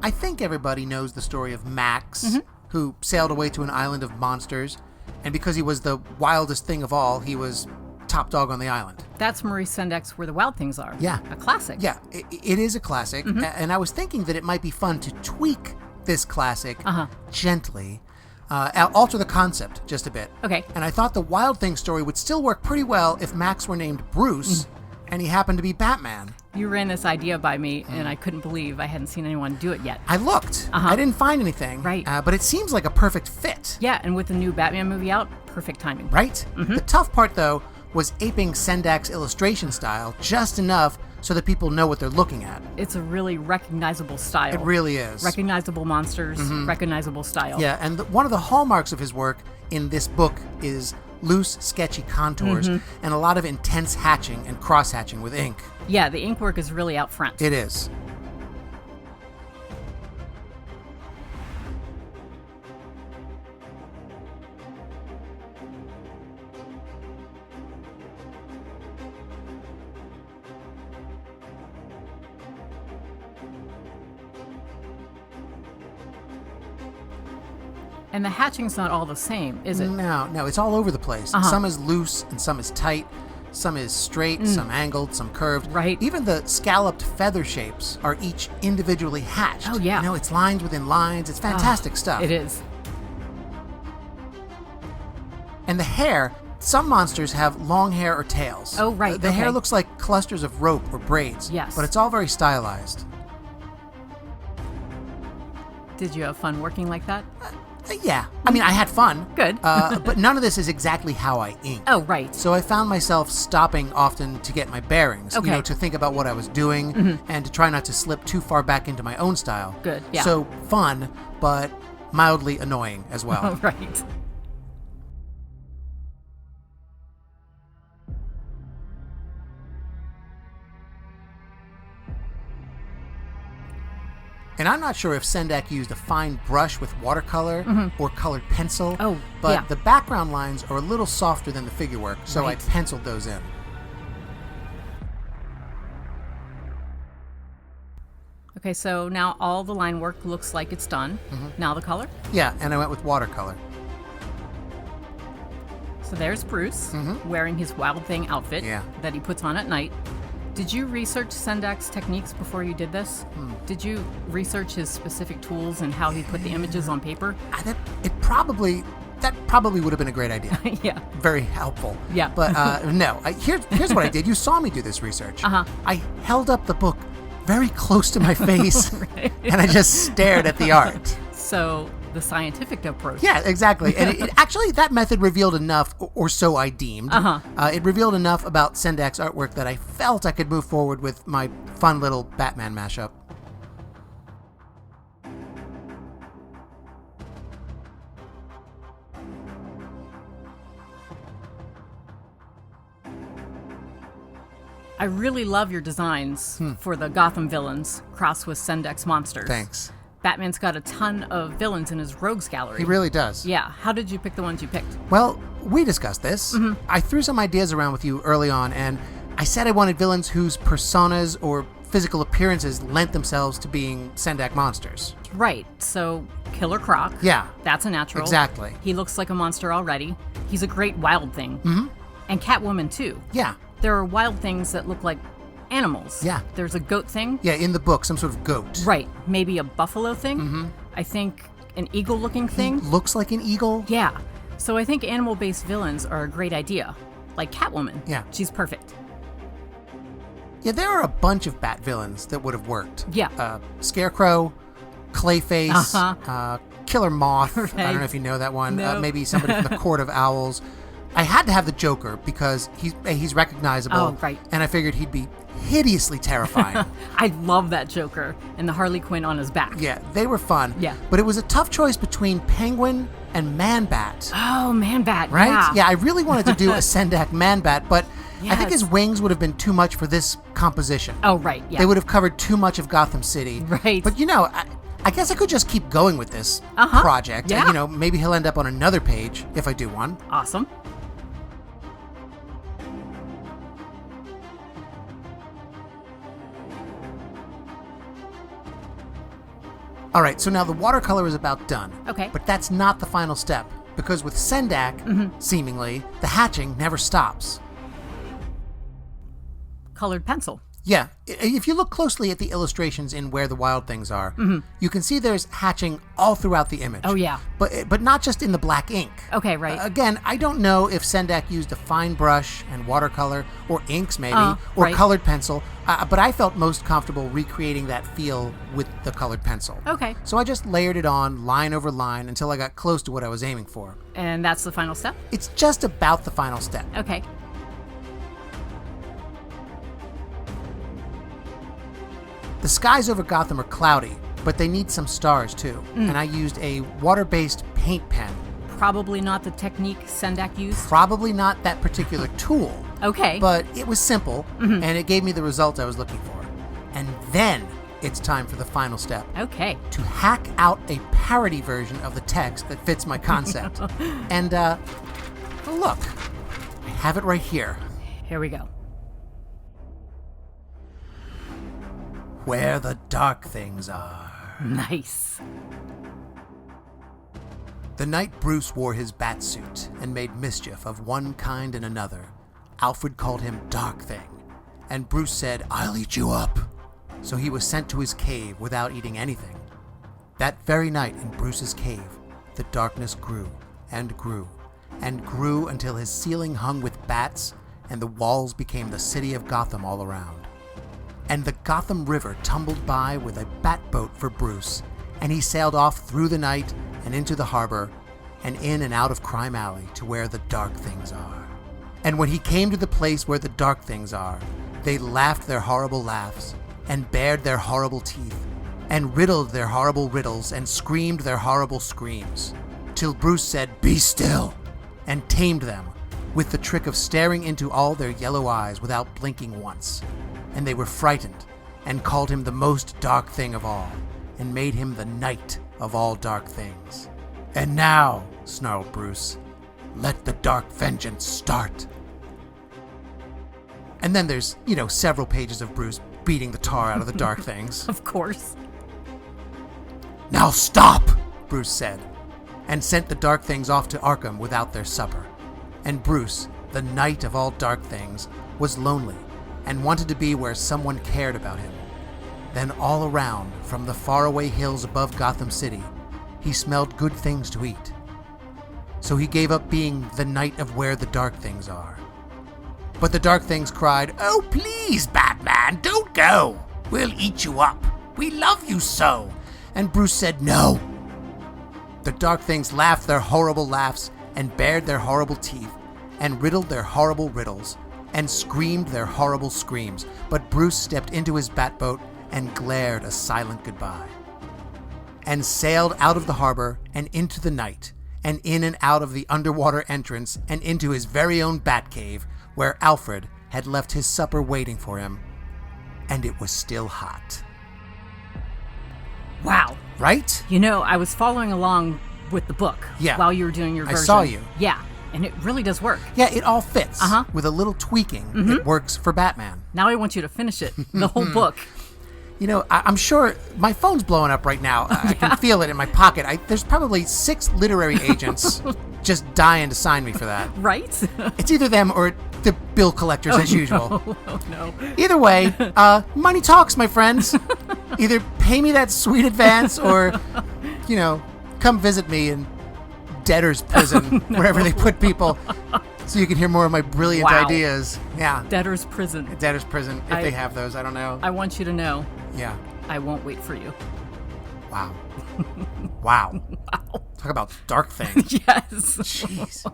I think everybody knows the story of Max, who sailed away to an island of monsters, and because he was the wildest thing of all, he was top dog on the island. That's Maurice Sendak's Where the Wild Things Are. Yeah. A classic. Yeah, it is a classic, and I was thinking that it might be fun to tweak this classic gently, alter the concept just a bit. Okay. And I thought the Wild Thing story would still work pretty well if Max were named Bruce, and he happened to be Batman. You ran this idea by me, and I couldn't believe I hadn't seen anyone do it yet. I looked. I didn't find anything. Right. But it seems like a perfect fit. Yeah, and with the new Batman movie out, perfect timing. Right? The tough part, though, was aping Sendak's illustration style just enough so that people know what they're looking at. It's a really recognizable style. It really is. Recognizable monsters, recognizable style. Yeah, and one of the hallmarks of his work in this book is loose, sketchy contours and a lot of intense hatching and cross-hatching with ink. Yeah, the ink work is really out front. It is. And the hatching's not all the same, is it? No, it's all over the place. Some is loose and some is tight. Some is straight, some angled, some curved. Right. Even the scalloped feather shapes are each individually hatched. Oh, yeah. You know, it's lines within lines. It's fantastic stuff. It is. And the hair, some monsters have long hair or tails. Oh, right. The hair looks like clusters of rope or braids. Yes. But it's all very stylized. Did you have fun working like that? Yeah. I mean, I had fun. Good. But none of this is exactly how I ink. Oh, right. So I found myself stopping often to get my bearings, Okay. to think about what I was doing and to try not to slip too far back into my own style. Good, yeah. So fun, but mildly annoying as well. Oh, right. And I'm not sure if Sendak used a fine brush with watercolor or colored pencil. Oh, but yeah. the background lines are a little softer than the figure work, so Right. I penciled those in. Okay, so now all the line work looks like it's done. Now the color. Yeah, and I went with watercolor. So there's Bruce wearing his Wild Thing outfit Yeah. that he puts on at night. Did you research Sendak's techniques before you did this? Did you research his specific tools and how he put the images on paper? That probably would have been a great idea. Yeah. Very helpful. Yeah. But no, here's what I did. You saw me do this research. I held up the book very close to my face and I just stared at the art. So the scientific approach. Yeah, exactly. And it actually, that method revealed enough, or so I deemed. It revealed enough about Sendak's artwork that I felt I could move forward with my fun little Batman mashup. I really love your designs for the Gotham villains crossed with Sendak's monsters. Thanks. Batman's got a ton of villains in his rogues gallery. He really does. Yeah. How did you pick the ones you picked? Well, we discussed this. I threw some ideas around with you early on, and I said I wanted villains whose personas or physical appearances lent themselves to being Sendak monsters. Right. So Killer Croc. Yeah. That's a natural. Exactly. He looks like a monster already. He's a great wild thing. And Catwoman, too. Yeah. There are wild things that look like animals. Yeah. There's a goat thing. Yeah, in the book, some sort of goat. Right. Maybe a buffalo thing. I think an eagle-looking thing. Looks like an eagle. Yeah. So I think animal-based villains are a great idea. Like Catwoman. Yeah. She's perfect. Yeah, there are a bunch of Bat villains that would have worked. Yeah. Scarecrow, Clayface, Killer Moth. I don't know if you know that one. No. Maybe somebody from the Court of Owls. I had to have the Joker because he's recognizable. Oh, right. And I figured he'd be hideously terrifying. I love that Joker and the Harley Quinn on his back. Yeah, they were fun. Yeah. But it was a tough choice between Penguin and Man-Bat. Oh, Man-Bat. Right? Yeah. I really wanted to do a Sendak Man-Bat, but I think Yes. his wings would have been too much for this composition. Oh, right. Yeah. They would have covered too much of Gotham City. Right. But I guess I could just keep going with this project. Yeah. And, maybe he'll end up on another page if I do one. Awesome. All right, so now the watercolor is about done. Okay. But that's not the final step, because with Sendak, seemingly, the hatching never stops. Colored pencil. Yeah, if you look closely at the illustrations in Where the Wild Things Are, you can see there's hatching all throughout the image. Oh, yeah. But not just in the black ink. Okay, right. Again, I don't know if Sendak used a fine brush and watercolor, or inks maybe, or right. colored pencil, but I felt most comfortable recreating that feel with the colored pencil. Okay. So I just layered it on line over line until I got close to what I was aiming for. And that's the final step? It's just about the final step. Okay. The skies over Gotham are cloudy, but they need some stars too. And I used a water-based paint pen. Probably not the technique Sendak used? Probably not that particular tool. Okay. But it was simple, and it gave me the result I was looking for. And then it's time for the final step. Okay. To hack out a parody version of the text that fits my concept. And, look, I have it right here. Here we go. Where the dark things are. Nice. The night Bruce wore his bat suit and made mischief of one kind and another, Alfred called him Dark Thing, and Bruce said, "I'll eat you up." So he was sent to his cave without eating anything. That very night in Bruce's cave, the darkness grew and grew and grew until his ceiling hung with bats and the walls became the city of Gotham all around. And the Gotham River tumbled by with a bat boat for Bruce, and he sailed off through the night and into the harbor and in and out of Crime Alley to where the dark things are. And when he came to the place where the dark things are, they laughed their horrible laughs and bared their horrible teeth and riddled their horrible riddles and screamed their horrible screams, till Bruce said, "Be still," and tamed them with the trick of staring into all their yellow eyes without blinking once. And they were frightened, and called him the most dark thing of all, and made him the Knight of all dark things. "And now," snarled Bruce, "let the dark vengeance start." And then there's, several pages of Bruce beating the tar out of the dark things. Of course. "Now stop," Bruce said, and sent the dark things off to Arkham without their supper. And Bruce, the Knight of all dark things, was lonely, and wanted to be where someone cared about him. Then all around, from the faraway hills above Gotham City, he smelled good things to eat. So he gave up being the Knight of where the dark things are. But the dark things cried, "Oh, please, Batman, don't go. We'll eat you up. We love you so." And Bruce said, "No." The dark things laughed their horrible laughs and bared their horrible teeth and riddled their horrible riddles and screamed their horrible screams, but Bruce stepped into his batboat and glared a silent goodbye, and sailed out of the harbor and into the night, and in and out of the underwater entrance and into his very own Batcave, where Alfred had left his supper waiting for him, and it was still hot. Wow. Right? I was following along with the book while you were doing your version. I saw you. Yeah. And it really does work. Yeah, it all fits. With a little tweaking, it works for Batman. Now I want you to finish it, the whole book. I'm sure my phone's blowing up right now. I can feel it in my pocket. There's probably 6 literary agents just dying to sign me for that. Right? It's either them or the bill collectors as usual. No. Oh, no. Either way, money talks, my friends. Either pay me that sweet advance or, come visit me in debtor's prison, wherever they put people, so you can hear more of my brilliant ideas. Yeah. Debtor's prison. Debtor's prison, if they have those. I don't know. I want you to know. Yeah. I won't wait for you. Wow. Wow. Talk about dark things. Yes. Jeez.